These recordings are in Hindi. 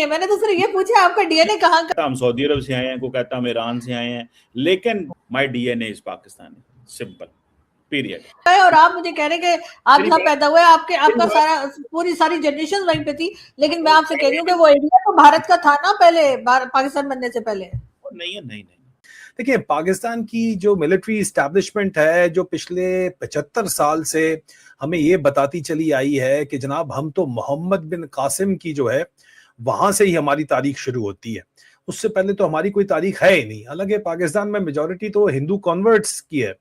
मैंने तो सिर्फ ये पूछा आपका डीएनए कहाँ का? हम सऊदी अरब से आए हैं, कोई कहता हम ईरान से आए हैं, लेकिन my DNA is Pakistani, simple, period. और आप मुझे कह रहे हैं कि आप जहाँ पैदा हुए, आपका सारा पूरी सारी जनरेशन वहीं पे थी, लेकिन मैं आपसे कह रही हूँ कि वो एरिया तो भारत का था ना पहले, पाकिस्तान बनने से पहले। नहीं। देखिए, पाकिस्तान की जो मिलिट्री इस्टेब्लिशमेंट है, जो पिछले 75 साल से हमें ये बताती चली आई है कि जनाब हम तो मोहम्मद बिन कासिम की जो है वहां से ही हमारी तारीख शुरू होती है, उससे पहले तो हमारी कोई तारीख है ही नहीं। हालांकि पाकिस्तान में मेजॉरिटी तो हिंदू कॉन्वर्ट्स की है,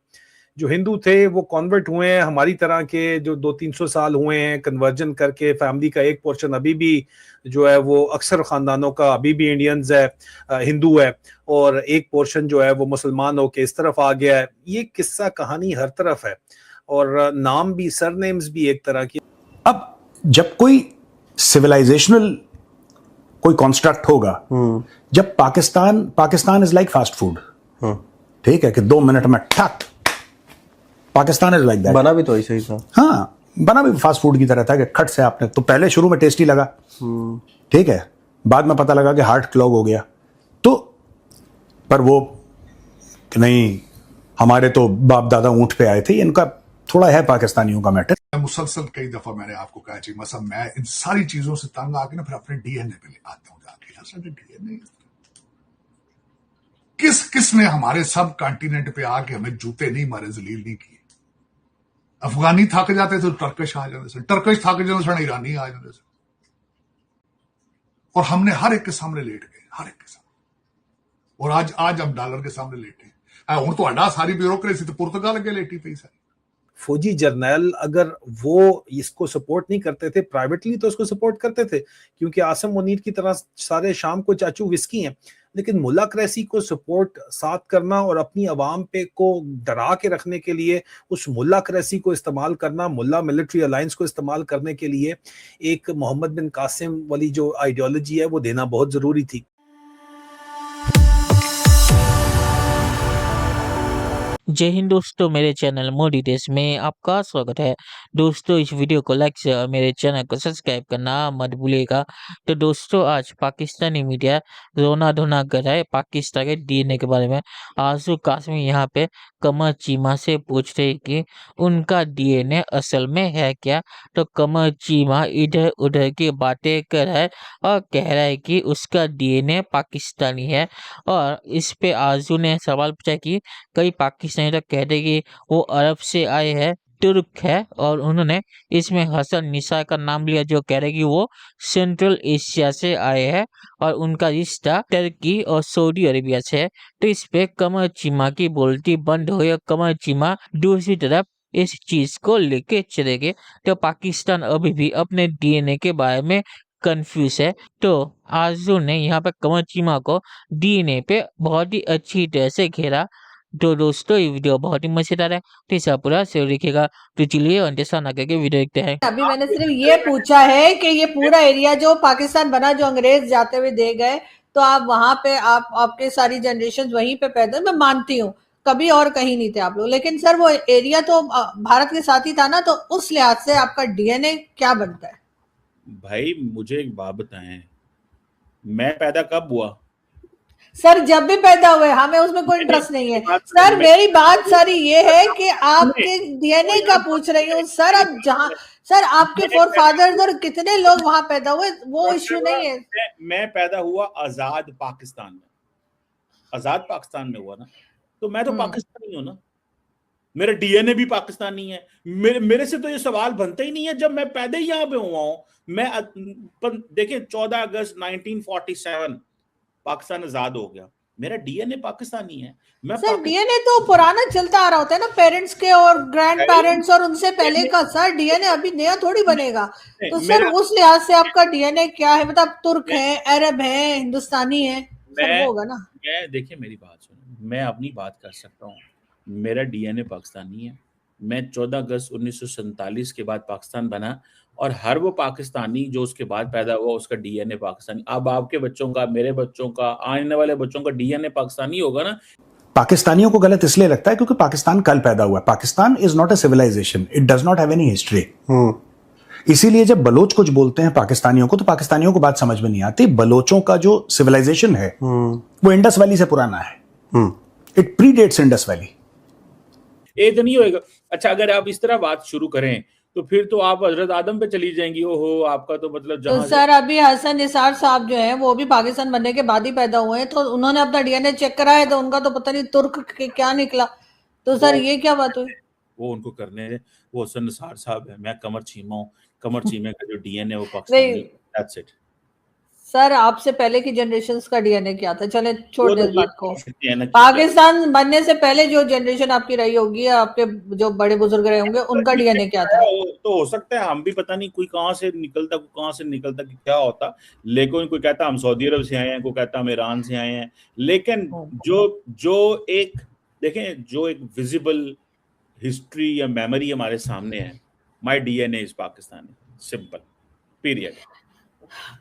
जो हिंदू थे वो कन्वर्ट हुए हैं, हमारी तरह के जो 200-300 साल हुए हैं कन्वर्जन करके। फैमिली का एक पोर्शन अभी भी जो है वो अक्सर खानदानों का अभी भी इंडियंस है, हिंदू है, और एक पोर्शन जो है वो मुसलमान होके इस तरफ आ गया है। ये किस्सा कहानी हर तरफ है, और नाम भी, सरनेम्स भी एक तरह की। अब जब कोई सिविलाइजेशनल कोई कॉन्स्ट्रक्ट होगा, जब Pakistan is like fast food, ठीक है, कि 2 मिनट में ठक, पाकिस्तान इज लाइक दैट। बना भी तो ऐसे ही था। हाँ, बना भी फास्ट फूड की तरह था कि खट से आपने तो पहले शुरू में टेस्टी लगा, ठीक है, बाद में पता लगा कि हार्ट क्लॉग हो गया। तो पर वो कि नहीं, हमारे तो बाप दादा ऊंट पे आए थे, इनका थोड़ा है पाकिस्तानियों का मैटर। मुसलसल कई दफा मैंने आपको कहा जी, मतलब मैं इन सारी चीजों से तंग आके ना फिर अपने डीएनए पे आता हूँ जाके, यार सारे डीएनए किसने हमारे सब कॉन्टिनेंट पे आके हमें जूते नहीं मारे, जलील नहीं किए। अफगानी थक जाते थे तो टर्किश आ जाते थे, टर्किश थक जाते थे ईरानी आ जाते थे, और हमने हर एक के सामने लेट गए, हर एक के सामने। और आज हम डॉलर के सामने लेटे हूं तो सारी ब्यूरोक्रेसी तो पुर्तगाल के लेटी पई सारी। फौजी जर्नैल अगर वो इसको सपोर्ट नहीं करते थे प्राइवेटली तो उसको सपोर्ट करते थे, क्योंकि आसम मुनीर की तरह सारे शाम को चाचू विस्की हैं। लेकिन मुल्ला क्रैसी को सपोर्ट साथ करना और अपनी आवाम पे को डरा के रखने के लिए उस मुल्ला क्रैसी को इस्तेमाल करना, मुल्ला मिलिट्री अलायंस को इस्तेमाल करने के लिए एक मोहम्मद बिन कासिम वाली जो आइडियोलॉजी है वो देना बहुत जरूरी थी। जय हिंद दोस्तों, मेरे चैनल मोदी देश में आपका स्वागत है। दोस्तों, इस वीडियो को लाइक से और मेरे चैनल को सब्सक्राइब करना मत भूलिएगा। तो दोस्तों, आज पाकिस्तानी मीडिया रोना धोना कर रहा है पाकिस्तान के डीएनए के बारे में। आंसू कासमी यहाँ पे कमर चीमा से पूछ रहे कि उनका डीएनए असल में है क्या। तो कमर चीमा इधर उधर की बातें कर रहा है और कह रहा है कि उसका डीएनए पाकिस्तानी है। और इस पे आजू ने सवाल पूछा कि कई पाकिस्तानी तो कहते कि वो अरब से आए हैं, तुर्क है, और उन्होंने इसमें हसन निसा का नाम लिया जो कह रहे कि वो सेंट्रल एशिया से आए हैं और उनका रिश्ता टर्की और सऊदी अरेबिया से है। तो इस पे कमर चीमा की बोलती बंद हुई और कमर चीमा दूसरी तरफ इस चीज को लेके चले गए। तो पाकिस्तान अभी भी अपने डीएनए के बारे में कंफ्यूज है। तो आजू ने यहाँ पे कमर चीमा को डीएनए पे बहुत ही अच्छी तरह से घेरा। तो दोस्तों, ये वीडियो बहुत ही मजेदार है, तो इसे पूरा जरूर देखिएगा। तो चलिए अंदेशा ना करके वीडियो देखते हैं। अभी मैंने सिर्फ ये पूछा है कि ये पूरा एरिया जो पाकिस्तान बना, जो अंग्रेज जाते हुए दे गए, तो आप वहां पे आपके सारी जनरेशन वहीं पे पैदा, मैं मानती हूँ कभी और कहीं नहीं थे आप लोग, लेकिन सर वो एरिया तो भारत के साथ ही था ना, तो उस लिहाज से आपका डीएनए क्या बनता है? भाई मुझे एक बात बताएं, मैं पैदा कब हुआ? सर जब भी पैदा हुए, हमें उसमें कोई इंटरेस्ट नहीं है सर। मेरी बात सारी ये है कि आपके डीएनए का पूछ रही हूँ सर। अब जहाँ सर आपके फोर फादर्स और कितने लोग वहां पैदा हुए, वो इश्यू नहीं है। मैं पैदा हुआ आजाद पाकिस्तान में, आजाद पाकिस्तान में हुआ ना, तो मैं तो पाकिस्तानी हूँ ना, मेरा डीएनए भी पाकिस्तानी है। मेरे से तो ये सवाल बनता ही नहीं है जब मैं पैदा ही यहाँ पे हुआ हूँ। मैं देखिए 14 अगस्त 1947 पाकिस्तान आजाद हो गया, मेरा डीएनए पाकिस्तानी है। मैं सर डीएनए तो पुराना चलता आ रहा होता है ना, पेरेंट्स के और ग्रैंड पेरेंट्स और उनसे पहले का। सर डीएनए अभी नया थोड़ी बनेगा। तो सर उस लिहाज से आपका डीएनए क्या है? मतलब तुर्क है, अरब है, हिंदुस्तानी है, सब होगा ना। देखिए मेरी बात सुनो, मैं अपनी बात कर सकता हूँ। मेरा डीएनए पाकिस्तानी है। मैं 14 अगस्त 1947 के बाद पाकिस्तान बना, और हर वो पाकिस्तानी जो उसके बाद पैदा हुआ उसका डीएनए पाकिस्तानी। अब आपके बच्चों का, मेरे बच्चों का, आने वाले बच्चों का डीएनए पाकिस्तानी होगा ना। पाकिस्तानियों को गलत इसलिए लगता है क्योंकि पाकिस्तान कल पैदा हुआ है। Pakistan is not a civilization, it does not have any history. इसीलिए जब बलोच कुछ बोलते हैं पाकिस्तानियों को तो पाकिस्तानियों को बात समझ में नहीं आती। बलोचों का जो सिविलाइजेशन है वो इंडस वैली से पुराना है। It predates Indus valley. ये तो नहीं होएगा। अच्छा, अगर आप इस तरह बात शुरू करें तो फिर तो आप हजरत आदम पे चली जाएंगी। ओहो, आपका तो मतलब तो जहां सर अभी हसन निसार साहब जो है वो भी पाकिस्तान बनने के बाद ही पैदा हुए हैं, तो उन्होंने अपना डीएनए चेक कराया तो उनका तो पता नहीं तुर्क के क्या निकला। तो सर ये क्या बात हुई? वो उनको करने दे। वो हसन निसार साहब है, मैं कमर चीमा हूँ। कमर चीमे का जो डीएनए वो पाकिस्तानी, नहीं दैट्स इट। सर, आपसे पहले की जनरेशन का डीएनए क्या था? चले छोड़ वो दे तो इस ये बात को। कह सकते हैं ना कि पाकिस्तान बनने से पहले जो जनरेशन आपकी रही होगी, आपके जो बड़े बुजुर्ग रहे होंगे, उनका डीएनए क्या था? तो हो सकता है हम भी पता नहीं कोई कहाँ से निकलता कि क्या होता। लेकिन कोई कहता हम सऊदी अरब से आए हैं, कोई कहता हम ईरान से आए हैं। लेकिन जो जो एक देखें, जो एक विजिबल हिस्ट्री या मेमोरी हमारे सामने है, my DNA is Pakistani, simple, period.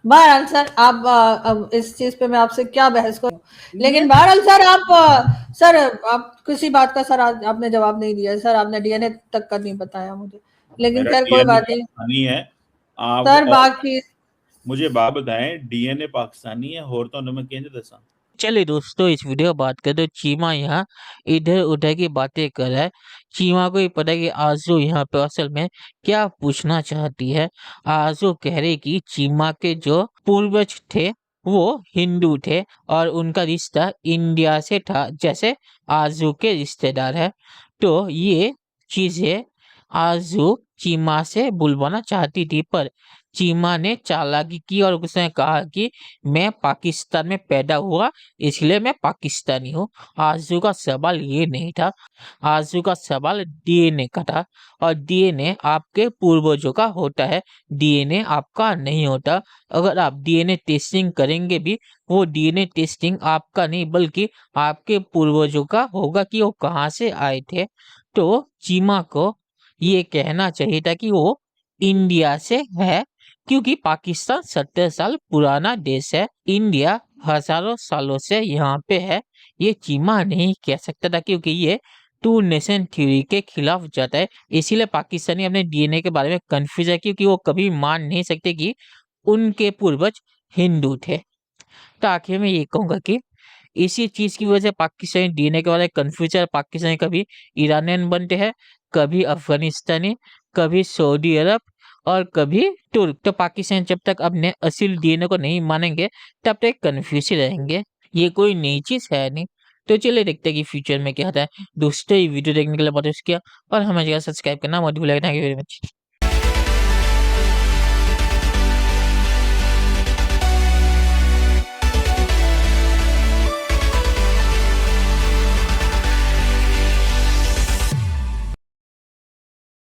बहरहाल सर, आप अब इस चीज पे मैं आपसे क्या बहस करूं, लेकिन बहरहाल सर आप किसी बात का सर आज आपने जवाब नहीं दिया सर। आपने डीएनए तक का नहीं बताया मुझे, लेकिन मेरा खैर कोई डीएनए बात नहीं पाकिस्तानी है। आप सर। और बाकी मुझे बात बताएं, डीएनए पाकिस्तानी है और तो मैं कहने दसा। चलिए दोस्तों, इस वीडियो बात करें तो चीमा यहाँ इधर उधर की बातें कर रहा है। चीमा को ही पता है कि आरजू यहाँ पे असल में क्या पूछना चाहती है। आरजू कह रही कि चीमा के जो पूर्वज थे वो हिंदू थे और उनका रिश्ता इंडिया से था, जैसे आरजू के रिश्तेदार है। तो ये चीजें आरजू चीमा से बुलवाना चाहती थी, पर चीमा ने चालाकी की और उसने कहा कि मैं पाकिस्तान में पैदा हुआ इसलिए मैं पाकिस्तानी हूँ। आरजू का सवाल ये नहीं था, आरजू का सवाल डीएनए का था। और डीएनए आपके पूर्वजों का होता है, डीएनए आपका नहीं होता। अगर आप डीएनए टेस्टिंग करेंगे भी, वो डीएनए टेस्टिंग आपका नहीं बल्कि आपके पूर्वजों का होगा कि वो कहाँ से आए थे। तो चीमा को ये कहना चाहिए था कि वो इंडिया से है, क्योंकि पाकिस्तान 70 साल पुराना देश है, इंडिया हजारों सालों से यहाँ पे है। ये चीमा नहीं कह सकता था, क्योंकि ये टू नेशन थ्योरी के खिलाफ जाता है। इसीलिए पाकिस्तानी अपने डीएनए के बारे में कंफ्यूज है, क्योंकि वो कभी मान नहीं सकते कि उनके पूर्वज हिंदू थे। तो आखिर में ये कहूंगा कि इसी चीज की वजह से पाकिस्तानी डीएनए के बारे में कंफ्यूज है। पाकिस्तानी कभी ईरानियन बनते हैं, कभी अफगानिस्तानी, कभी सऊदी अरब और कभी तुर्क। तो पाकिस्तान जब तक अपने असल डीएनए को नहीं मानेंगे तब तक कंफ्यूज ही रहेंगे। ये कोई नई चीज है नहीं। तो चलिए देखते हैं कि फ्यूचर में क्या होता है। दोस्तों, ये वीडियो देखने के लिए बहुत शुक्रिया और हमें सब्सक्राइब करना मत भूलिएगा। Thank you very much.